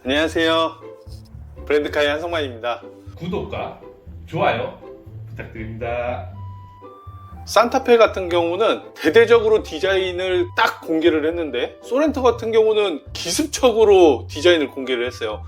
안녕하세요. 브랜드카의 한성만입니다. 구독과 좋아요 부탁드립니다. 산타페 같은 경우는 대대적으로 디자인을 딱 공개를 했는데, 소렌토 같은 경우는 기습적으로 디자인을 공개를 했어요.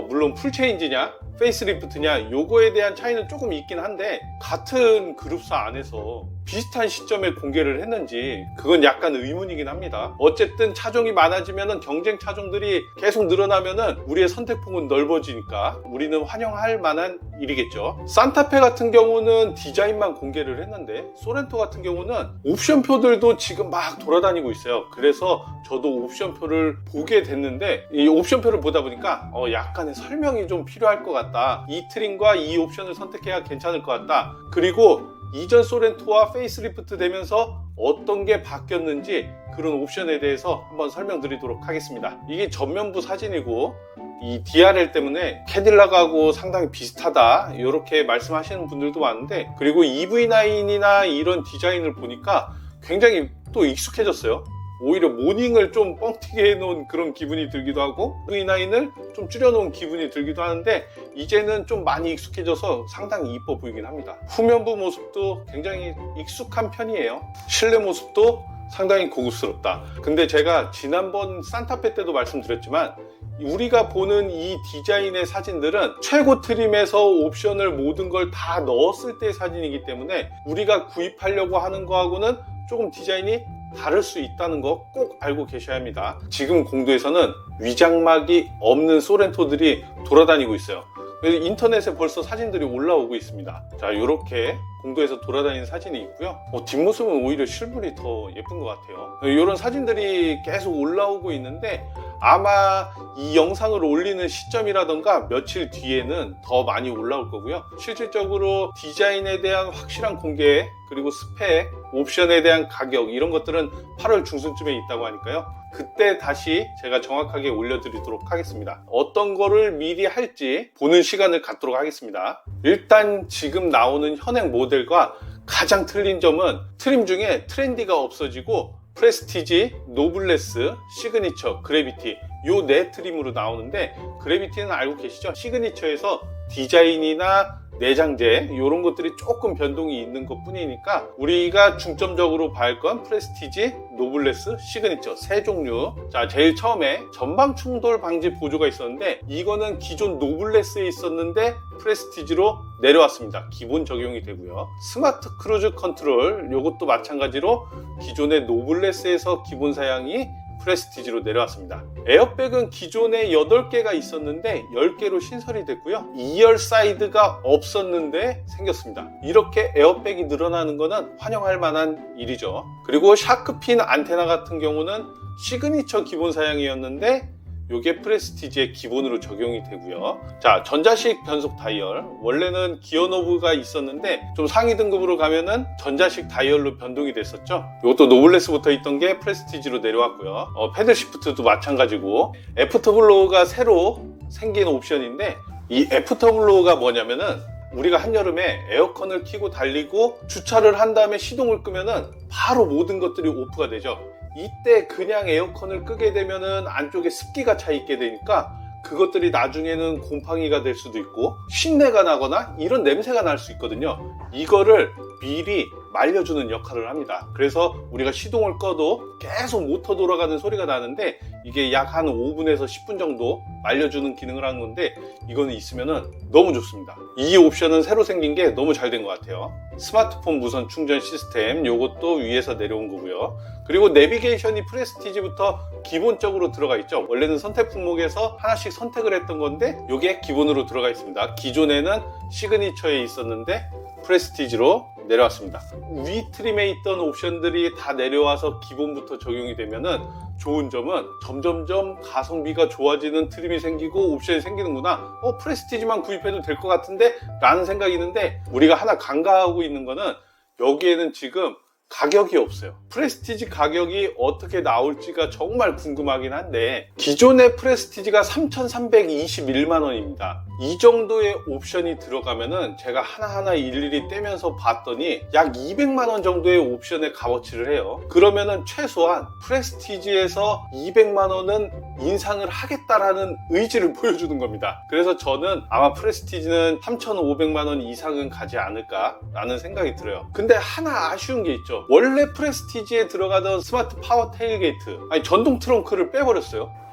물론 풀체인지냐 페이스리프트냐 요거에 대한 차이는 조금 있긴 한데, 같은 그룹사 안에서 비슷한 시점에 공개를 했는지 그건 약간 의문이긴 합니다. 어쨌든 차종이 많아지면은 경쟁 차종들이 계속 늘어나면은 우리의 선택폭은 넓어지니까 우리는 환영할 만한 일이겠죠. 산타페 같은 경우는 디자인만 공개를 했는데, 소렌토 같은 경우는 옵션표들도 지금 막 돌아다니고 있어요. 그래서 저도 옵션표를 보게 됐는데, 이 옵션표를 보다 보니까 약간의 설명이 좀 필요할 것 같다. 이 트림과 이 옵션을 선택해야 괜찮을 것 같다. 그리고 이전 소렌토와 페이스리프트 되면서 어떤 게 바뀌었는지 그런 옵션에 대해서 한번 설명드리도록 하겠습니다. 이게 전면부 사진이고, 이 DRL 때문에 캐딜락하고 상당히 비슷하다 이렇게 말씀하시는 분들도 많은데, 그리고 EV9이나 이런 디자인을 보니까 굉장히 또 익숙해졌어요. 오히려 모닝을 좀 뻥튀기 해놓은 그런 기분이 들기도 하고, EV9을 좀 줄여놓은 기분이 들기도 하는데, 이제는 좀 많이 익숙해져서 상당히 이뻐 보이긴 합니다. 후면부 모습도 굉장히 익숙한 편이에요. 실내 모습도 상당히 고급스럽다. 근데 제가 지난번 산타페 때도 말씀드렸지만, 우리가 보는 이 디자인의 사진들은 최고 트림에서 옵션을 모든 걸 다 넣었을 때의 사진이기 때문에 우리가 구입하려고 하는 거하고는 조금 디자인이 다를 수 있다는 거 꼭 알고 계셔야 합니다. 지금 공도에서는 위장막이 없는 소렌토들이 돌아다니고 있어요. 그래서 인터넷에 벌써 사진들이 올라오고 있습니다. 자, 이렇게 공도에서 돌아다니는 사진이 있고요. 뒷모습은 오히려 실물이 더 예쁜 것 같아요. 이런 사진들이 계속 올라오고 있는데, 아마 이 영상을 올리는 시점이라던가 며칠 뒤에는 더 많이 올라올 거고요. 실질적으로 디자인에 대한 확실한 공개, 그리고 스펙, 옵션에 대한 가격, 이런 것들은 8월 중순쯤에 있다고 하니까요. 그때 다시 제가 정확하게 올려드리도록 하겠습니다. 어떤 거를 미리 할지 보는 시간을 갖도록 하겠습니다. 일단 지금 나오는 현행 모델과 가장 틀린 점은 트림 중에 트렌디가 없어지고 프레스티지, 노블레스, 시그니처, 그래비티 요 네 트림으로 나오는데, 그래비티는 알고 계시죠? 시그니처에서 디자인이나 내장재 이런 것들이 조금 변동이 있는 것 뿐이니까 우리가 중점적으로 봐야 할 건 프레스티지, 노블레스, 시그니처 세 종류. 자, 제일 처음에 전방 충돌 방지 보조가 있었는데, 이거는 기존 노블레스에 있었는데 프레스티지로 내려왔습니다. 기본 적용이 되고요. 스마트 크루즈 컨트롤 요것도 마찬가지로 기존의 노블레스에서 기본 사양이 프레스티지로 내려왔습니다. 에어백은 기존에 8개가 있었는데 10개로 신설이 됐고요. 2열 사이드가 없었는데 생겼습니다. 이렇게 에어백이 늘어나는 것은 환영할 만한 일이죠. 그리고 샤크핀 안테나 같은 경우는 시그니처 기본 사양이었는데 요게 프레스티지의 기본으로 적용이 되고요. 자, 전자식 변속 다이얼. 원래는 기어 노브가 있었는데 좀 상위 등급으로 가면은 전자식 다이얼로 변동이 됐었죠. 이것도 노블레스부터 있던 게 프레스티지로 내려왔고요. 패들 시프트도 마찬가지고, 애프터블로우가 새로 생긴 옵션인데, 이 애프터블로우가 뭐냐면은 우리가 한여름에 에어컨을 켜고 달리고 주차를 한 다음에 시동을 끄면은 바로 모든 것들이 오프가 되죠. 이때 그냥 에어컨을 끄게 되면은 안쪽에 습기가 차 있게 되니까 그것들이 나중에는 곰팡이가 될 수도 있고 쉰내가 나거나 이런 냄새가 날 수 있거든요. 이거를 미리 말려주는 역할을 합니다. 그래서 우리가 시동을 꺼도 계속 모터 돌아가는 소리가 나는데, 이게 약 한 5분에서 10분 정도 말려주는 기능을 하는 건데, 이거는 있으면은 너무 좋습니다. 이 옵션은 새로 생긴 게 너무 잘 된 것 같아요. 스마트폰 무선 충전 시스템 요것도 위에서 내려온 거고요. 그리고 내비게이션이 프레스티지부터 기본적으로 들어가 있죠. 원래는 선택 품목에서 하나씩 선택을 했던 건데 요게 기본으로 들어가 있습니다. 기존에는 시그니처에 있었는데 프레스티지로 내려왔습니다. 위 트림에 있던 옵션들이 다 내려와서 기본부터 적용이 되면은 좋은 점은 점점점 가성비가 좋아지는 트림이 생기고 옵션이 생기는구나. 프레스티지만 구입해도 될 것 같은데 라는 생각이 있는데, 우리가 하나 간과하고 있는 거는 여기에는 지금 가격이 없어요. 프레스티지 가격이 어떻게 나올지가 정말 궁금하긴 한데, 기존의 프레스티지가 3,321만 원입니다. 이 정도의 옵션이 들어가면은 제가 하나하나 일일이 떼면서 봤더니 약 200만 원 정도의 옵션의 값어치를 해요. 그러면은 최소한 프레스티지에서 200만 원은 인상을 하겠다라는 의지를 보여주는 겁니다. 그래서 저는 아마 프레스티지는 3,500만 원 이상은 가지 않을까라는 생각이 들어요. 근데 하나 아쉬운 게 있죠. 원래 프레스티지에 들어가던 스마트 파워 테일게이트, 아니 전동 트렁크를 빼버렸어요.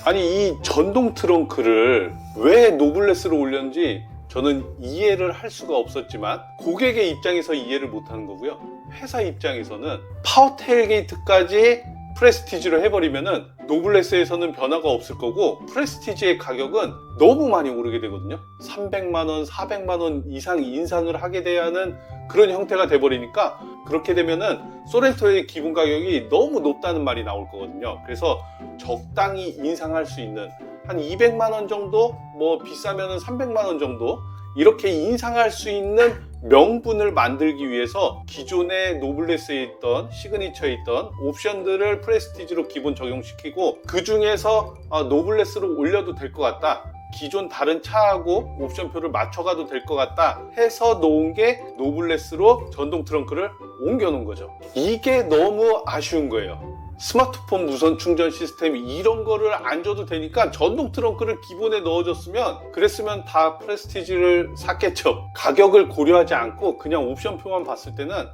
아니 이 전동 트렁크를 왜 노블레스로 올렸는지 저는 이해를 할 수가 없었지만 고객의 입장에서 이해를 못하는 거고요. 회사 입장에서는 파워 테일게이트까지 프레스티지로 해버리면은 노블레스에서는 변화가 없을 거고 프레스티지의 가격은 너무 많이 오르게 되거든요. 300만원, 400만원 이상 인상을 하게 돼야 하는 그런 형태가 돼버리니까 그렇게 되면은 소렌토의 기본 가격이 너무 높다는 말이 나올 거거든요. 그래서 적당히 인상할 수 있는 한 200만원 정도, 뭐 비싸면은 300만원 정도 이렇게 인상할 수 있는 명분을 만들기 위해서 기존의 노블레스에 있던 시그니처에 있던 옵션들을 프레스티지로 기본 적용시키고 그 중에서 노블레스로 올려도 될 것 같다, 기존 다른 차하고 옵션표를 맞춰가도 될 것 같다 해서 놓은 게 노블레스로 전동 트렁크를 옮겨 놓은 거죠. 이게 너무 아쉬운 거예요. 스마트폰 무선 충전 시스템 이런 거를 안 줘도 되니까 전동 트렁크를 기본에 넣어줬으면 그랬으면 다 프레스티지를 샀겠죠. 가격을 고려하지 않고 그냥 옵션표만 봤을 때는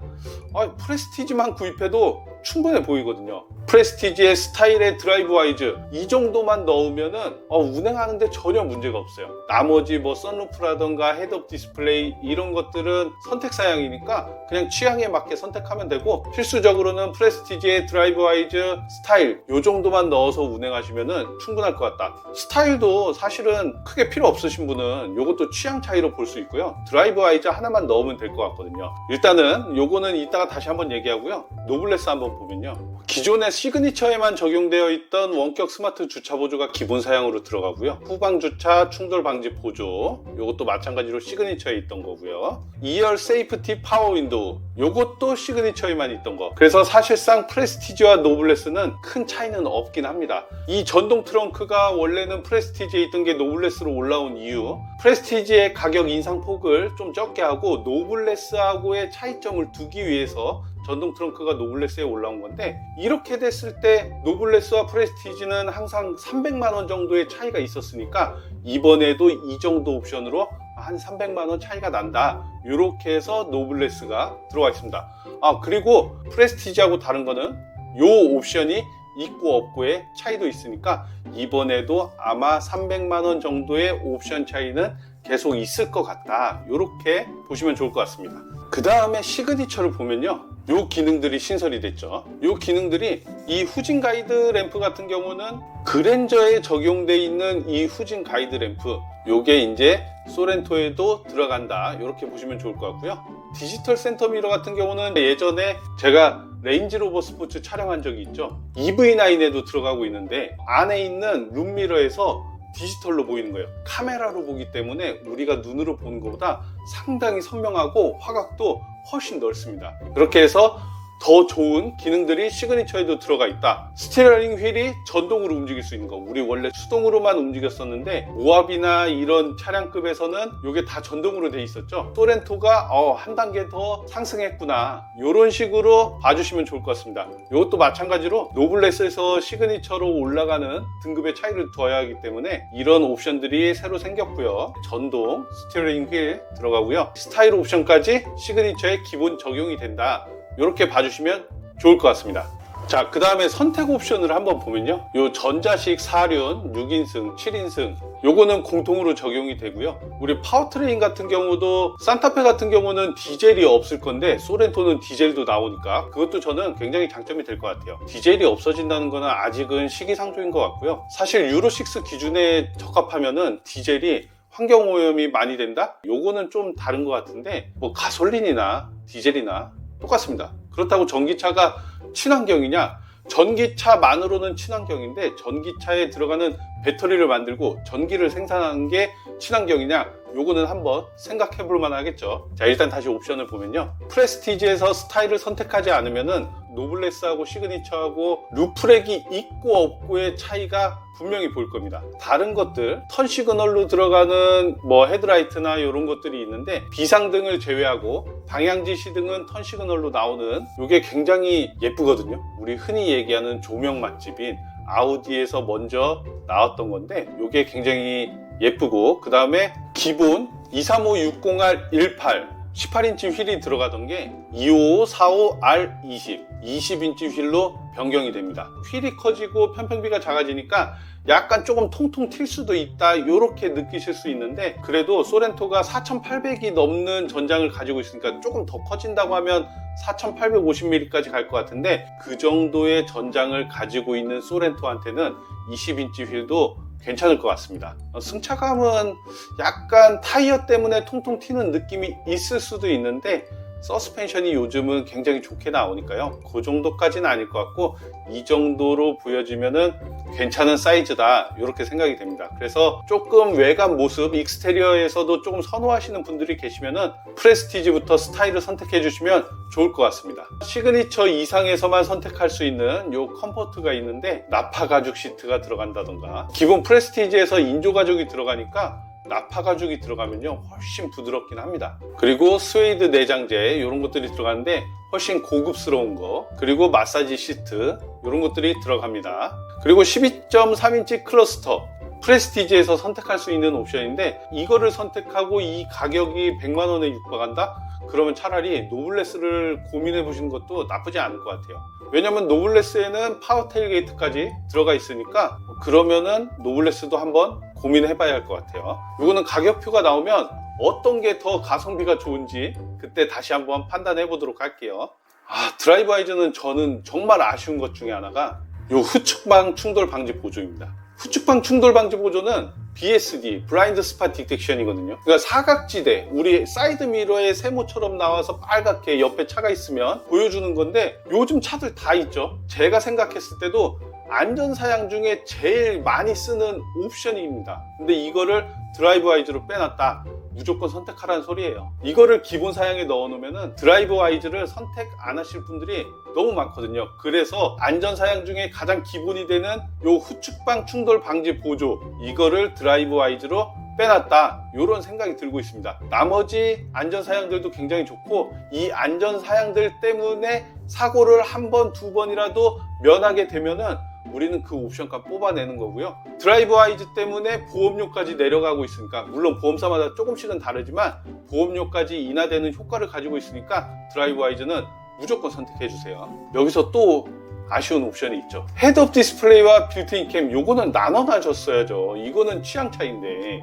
프레스티지만 구입해도 충분해 보이거든요. 프레스티지의 스타일의 드라이브 와이즈 이 정도만 넣으면은 운행하는데 전혀 문제가 없어요. 나머지 뭐 선루프라던가 헤드업 디스플레이 이런 것들은 선택 사양이니까 그냥 취향에 맞게 선택하면 되고 필수적으로는 프레스티지의 드라이브 와이즈 스타일 요 정도만 넣어서 운행하시면은 충분할 것 같다. 스타일도 사실은 크게 필요 없으신 분은 요것도 취향 차이로 볼 수 있고요. 드라이브 와이즈 하나만 넣으면 될 것 같거든요. 일단은 요거는 이따가 다시 한번 얘기하고요. 노블레스 한번 보면요. 기존의 시그니처에만 적용되어 있던 원격 스마트 주차 보조가 기본 사양으로 들어가고요. 후방 주차 충돌 방지 보조 요것도 마찬가지로 시그니처에 있던 거고요. 2열 세이프티 파워 윈도우 요것도 시그니처에만 있던 거. 그래서 사실상 프레스티지와 노블레스는 큰 차이는 없긴 합니다. 이 전동 트렁크가 원래는 프레스티지에 있던 게 노블레스로 올라온 이유, 프레스티지의 가격 인상폭을 좀 적게 하고 노블레스하고의 차이점을 두기 위해서 전동 트렁크가 노블레스에 올라온 건데, 이렇게 됐을 때 노블레스와 프레스티지는 항상 300만원 정도의 차이가 있었으니까 이번에도 이 정도 옵션으로 한 300만원 차이가 난다, 이렇게 해서 노블레스가 들어와 있습니다. 그리고 프레스티지하고 다른 거는 요 옵션이 있고 없고의 차이도 있으니까 이번에도 아마 300만원 정도의 옵션 차이는 계속 있을 것 같다, 이렇게 보시면 좋을 것 같습니다. 그 다음에 시그니처를 보면요, 요 기능들이 신설이 됐죠. 요 기능들이 이 후진 가이드 램프 같은 경우는 그랜저에 적용돼 있는 이 후진 가이드 램프, 요게 이제 소렌토에도 들어간다, 이렇게 보시면 좋을 것 같고요. 디지털 센터 미러 같은 경우는 예전에 제가 레인지로버 스포츠 촬영한 적이 있죠. EV9에도 들어가고 있는데 안에 있는 룸미러에서 디지털로 보이는 거예요. 카메라로 보기 때문에 우리가 눈으로 보는 것보다 상당히 선명하고 화각도 훨씬 넓습니다. 그렇게 해서 더 좋은 기능들이 시그니처에도 들어가 있다. 스티어링 휠이 전동으로 움직일 수 있는 거. 우리 원래 수동으로만 움직였었는데 모압이나 이런 차량급에서는 이게 다 전동으로 돼 있었죠. 소렌토가 한 단계 더 상승했구나, 이런 식으로 봐주시면 좋을 것 같습니다. 이것도 마찬가지로 노블레스에서 시그니처로 올라가는 등급의 차이를 둬야 하기 때문에 이런 옵션들이 새로 생겼고요. 전동 스티어링 휠 들어가고요. 스타일 옵션까지 시그니처에 기본 적용이 된다, 이렇게 봐주시면 좋을 것 같습니다. 자, 그 다음에 선택 옵션을 한번 보면요, 요 전자식 4륜 6인승 7인승 요거는 공통으로 적용이 되고요. 우리 파워트레인 같은 경우도 산타페 같은 경우는 디젤이 없을 건데 소렌토는 디젤도 나오니까 그것도 저는 굉장히 장점이 될 것 같아요. 디젤이 없어진다는 거는 아직은 시기상조인 것 같고요. 사실 유로6 기준에 적합하면은 디젤이 환경오염이 많이 된다? 요거는 좀 다른 것 같은데 뭐 가솔린이나 디젤이나 똑같습니다. 그렇다고 전기차가 친환경이냐? 전기차만으로는 친환경인데 전기차에 들어가는 배터리를 만들고 전기를 생산하는 게 친환경이냐? 요거는 한번 생각해 볼 만 하겠죠. 자, 일단 다시 옵션을 보면요, 프레스티지에서 스타일을 선택하지 않으면은 노블레스하고 시그니처하고 루프렉이 있고 없고의 차이가 분명히 보일 겁니다. 다른 것들 턴 시그널로 들어가는 뭐 헤드라이트나 이런 것들이 있는데 비상등을 제외하고 방향 지시등은 턴 시그널로 나오는 이게 굉장히 예쁘거든요. 우리 흔히 얘기하는 조명 맛집인 아우디에서 먼저 나왔던 건데 이게 굉장히 예쁘고, 그 다음에 기본 23560R18 18인치 휠이 들어가던 게 25545R20 20인치 휠로 변경이 됩니다. 휠이 커지고 편평비가 작아지니까 약간 조금 통통 튈 수도 있다 이렇게 느끼실 수 있는데, 그래도 소렌토가 4800이 넘는 전장을 가지고 있으니까 조금 더 커진다고 하면 4850mm까지 갈 것 같은데, 그 정도의 전장을 가지고 있는 소렌토한테는 20인치 휠도 괜찮을 것 같습니다. 승차감은 약간 타이어 때문에 통통 튀는 느낌이 있을 수도 있는데 서스펜션이 요즘은 굉장히 좋게 나오니까요, 그 정도까지는 아닐 것 같고 이 정도로 보여지면은 괜찮은 사이즈다 이렇게 생각이 됩니다. 그래서 조금 외관 모습 익스테리어에서도 조금 선호하시는 분들이 계시면은 프레스티지부터 스타일을 선택해 주시면 좋을 것 같습니다. 시그니처 이상에서만 선택할 수 있는 요 컴포트가 있는데 나파 가죽 시트가 들어간다던가, 기본 프레스티지에서 인조 가죽이 들어가니까 나파 가죽이 들어가면요 훨씬 부드럽긴 합니다. 그리고 스웨이드 내장재 이런 것들이 들어가는데 훨씬 고급스러운 거, 그리고 마사지 시트 이런 것들이 들어갑니다. 그리고 12.3인치 클러스터 프레스티지에서 선택할 수 있는 옵션인데, 이거를 선택하고 이 가격이 100만원에 육박한다? 그러면 차라리 노블레스를 고민해 보시는 것도 나쁘지 않을 것 같아요. 왜냐면 노블레스에는 파워 테일게이트까지 들어가 있으니까 그러면은 노블레스도 한번 고민해 봐야 할 것 같아요. 이거는 가격표가 나오면 어떤 게 더 가성비가 좋은지 그때 다시 한번 판단해 보도록 할게요. 드라이브 와이즈는 저는 정말 아쉬운 것 중에 하나가 요 후측방 충돌 방지 보조입니다. 후측방 충돌 방지 보조는 BSD, 블라인드 스팟 디텍션이거든요. 그러니까 사각지대, 우리 사이드 미러에 세모처럼 나와서 빨갛게 옆에 차가 있으면 보여주는 건데, 요즘 차들 다 있죠. 제가 생각했을 때도 안전사양 중에 제일 많이 쓰는 옵션입니다. 근데 이거를 드라이브 와이즈로 빼놨다, 무조건 선택하라는 소리예요. 이거를 기본 사양에 넣어놓으면 드라이브 와이즈를 선택 안 하실 분들이 너무 많거든요. 그래서 안전사양 중에 가장 기본이 되는 요 후측방 충돌 방지 보조, 이거를 드라이브 와이즈로 빼놨다, 이런 생각이 들고 있습니다. 나머지 안전사양들도 굉장히 좋고, 이 안전사양들 때문에 사고를 한 번, 두 번이라도 면하게 되면은 우리는 그 옵션값 뽑아내는 거고요. 드라이브 와이즈 때문에 보험료까지 내려가고 있으니까, 물론 보험사마다 조금씩은 다르지만 보험료까지 인하되는 효과를 가지고 있으니까 드라이브 와이즈는 무조건 선택해 주세요. 여기서 또 아쉬운 옵션이 있죠. 헤드업 디스플레이와 빌트인 캠, 요거는 나눠놔줬어야죠. 이거는 취향 차이인데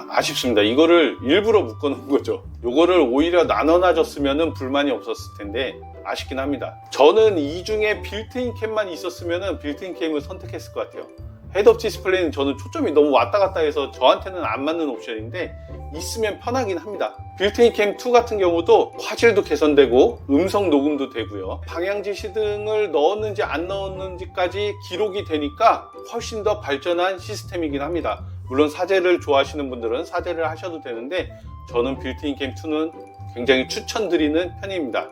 아쉽습니다. 이거를 일부러 묶어놓은 거죠. 요거를 오히려 나눠놔줬으면 불만이 없었을 텐데 아쉽긴 합니다. 저는 이 중에 빌트인 캠만 있었으면 빌트인 캠을 선택했을 것 같아요. 헤드업 디스플레이는 저는 초점이 너무 왔다 갔다 해서 저한테는 안 맞는 옵션인데 있으면 편하긴 합니다. 빌트인 캠 2 같은 경우도 화질도 개선되고 음성 녹음도 되고요. 방향 지시등을 넣었는지 안 넣었는지까지 기록이 되니까 훨씬 더 발전한 시스템이긴 합니다. 물론 사제를 좋아하시는 분들은 사제를 하셔도 되는데 저는 빌트인 캠 2는 굉장히 추천드리는 편입니다.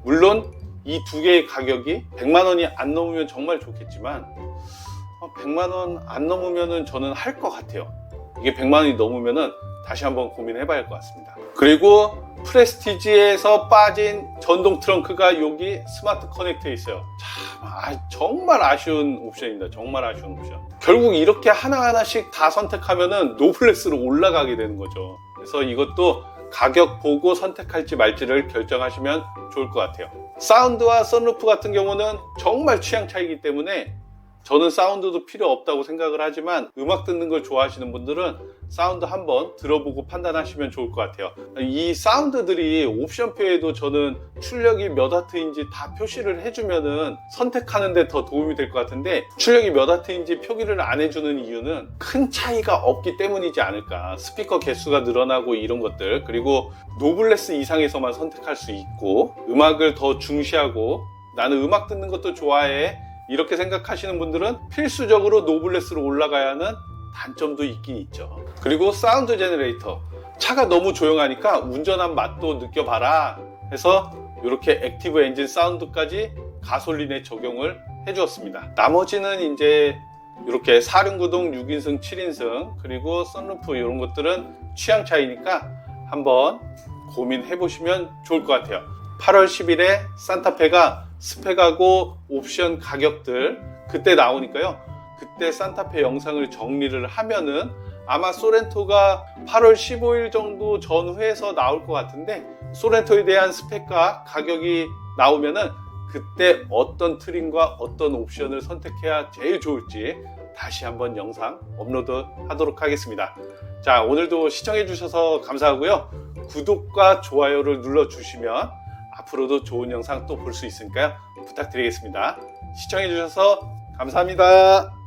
물론 이 두 개의 가격이 100만원이 안 넘으면 정말 좋겠지만 100만원 안 넘으면 저는 할 것 같아요. 이게 100만원이 넘으면 다시 한번 고민해 봐야 할 것 같습니다. 그리고 프레스티지에서 빠진 전동 트렁크가 여기 스마트 커넥트에 있어요. 참 정말 아쉬운 옵션입니다. 정말 아쉬운 옵션. 결국 이렇게 하나하나씩 다 선택하면은 노블레스로 올라가게 되는 거죠. 그래서 이것도 가격 보고 선택할지 말지를 결정하시면 좋을 것 같아요. 사운드와 선루프 같은 경우는 정말 취향 차이기 때문에 저는 사운드도 필요 없다고 생각을 하지만, 음악 듣는 걸 좋아하시는 분들은 사운드 한번 들어보고 판단하시면 좋을 것 같아요. 이 사운드들이 옵션표에도 저는 출력이 몇 와트인지 다 표시를 해주면은 선택하는데 더 도움이 될 것 같은데, 출력이 몇 와트인지 표기를 안 해주는 이유는 큰 차이가 없기 때문이지 않을까. 스피커 개수가 늘어나고 이런 것들, 그리고 노블레스 이상에서만 선택할 수 있고, 음악을 더 중시하고 나는 음악 듣는 것도 좋아해, 이렇게 생각하시는 분들은 필수적으로 노블레스로 올라가야 하는 단점도 있긴 있죠. 그리고 사운드 제너레이터, 차가 너무 조용하니까 운전한 맛도 느껴봐라 해서 이렇게 액티브 엔진 사운드까지 가솔린에 적용을 해주었습니다. 나머지는 이제 이렇게 4륜구동 6인승 7인승 그리고 썬루프 이런 것들은 취향 차이니까 한번 고민해 보시면 좋을 것 같아요. 8월 10일에 산타페가 스펙하고 옵션 가격들 그때 나오니까요. 그때 산타페 영상을 정리를 하면은 아마 소렌토가 8월 15일 정도 전후에서 나올 것 같은데, 소렌토에 대한 스펙과 가격이 나오면은 그때 어떤 트림과 어떤 옵션을 선택해야 제일 좋을지 다시 한번 영상 업로드 하도록 하겠습니다. 자, 오늘도 시청해 주셔서 감사하고요. 구독과 좋아요를 눌러 주시면 앞으로도 좋은 영상 또 볼 수 있으니까요. 부탁드리겠습니다. 시청해 주셔서 감사합니다.